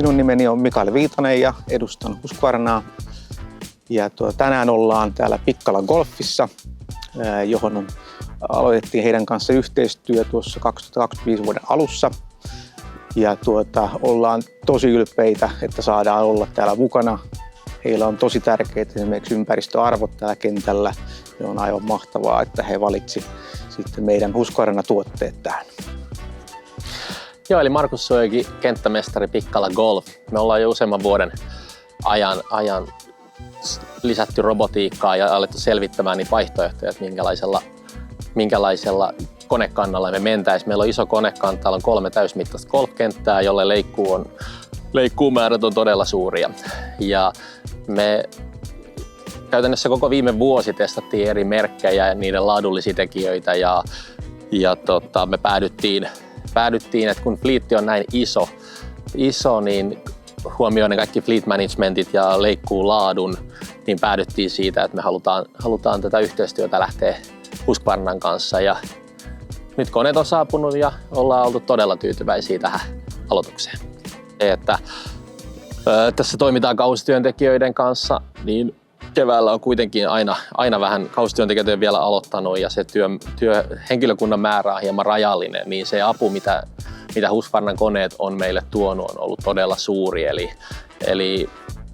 Minun nimeni on Mikael Viitanen ja edustan Husqvarnaa. Ja tänään ollaan täällä Pikkala Golfissa, johon aloitettiin heidän kanssa yhteistyö tuossa 2025 vuoden alussa. Ja ollaan tosi ylpeitä, että saadaan olla täällä mukana. Heillä on tosi tärkeitä esimerkiksi ympäristöarvot täällä kentällä. Ja on aivan mahtavaa, että he valitsi sitten meidän Husqvarna-tuotteet tähän. Joo, eli Markus Soigi, kenttämestari Pikkala Golf. Me ollaan jo useamman vuoden ajan lisätty robotiikkaa ja alettu selvittämään niitä vaihtoehtoja, että minkälaisella konekannalla me mentäisiin. Meillä on iso konekanta, täällä on 3 täysmittaista golfkenttää, jolle leikkuumäärät on todella suuria. Ja me käytännössä koko viime vuosi testattiin eri merkkejä ja niiden laadullisia tekijöitä ja me päädyttiin, että kun fliitti on näin iso, niin huomioiden kaikki fleet managementit ja leikkuu laadun, niin päädyttiin siitä, että me halutaan tätä yhteistyötä lähteä Husqvarnan kanssa. Ja nyt koneet on saapunut ja ollaan oltu todella tyytyväisiä tähän aloitukseen. Että tässä toimitaan kausityöntekijöiden kanssa, niin keväällä on kuitenkin aina vähän kausityöntekijöitä vielä aloittanut ja se henkilökunnan määrä on hieman rajallinen, niin se apu, mitä Husqvarnan koneet on meille tuonut, on ollut todella suuri. Eli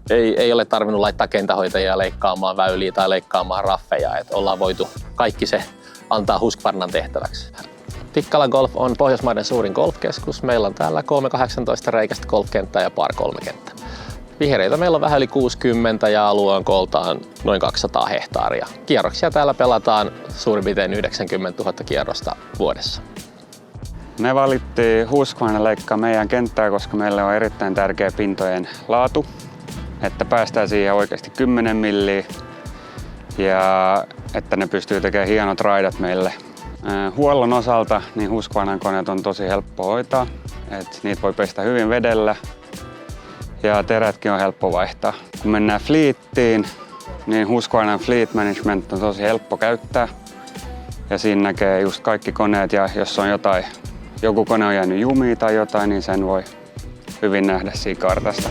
ei ole tarvinnut laittaa kenttähoitajia leikkaamaan väyliä tai leikkaamaan raffeja, että ollaan voitu kaikki se antaa Husqvarnan tehtäväksi. Pikkala Golf on Pohjoismaiden suurin golfkeskus. Meillä on täällä 318 reikäistä golfkenttää ja par 3 kenttää. Vihreitä meillä on vähän yli 60 ja alue on kooltaan noin 200 hehtaaria. Kierroksia täällä pelataan suurin piirtein 90 000 kierrosta vuodessa. Me valittiin Husqvarna leikkaa meidän kenttää, koska meille on erittäin tärkeä pintojen laatu, että päästään siihen oikeasti 10 milliä ja että ne pystyy tekemään hienot raidat meille. Huollon osalta niin Husqvarnan koneet on tosi helppo hoitaa, että niitä voi pestä hyvin vedellä ja terätkin on helppo vaihtaa. Kun mennään fleettiin, niin Husqvarnan fleet management on tosi helppo käyttää ja siinä näkee just kaikki koneet ja jos on joku kone on jäänyt jumiin tai jotain, niin sen voi hyvin nähdä siinä kartasta.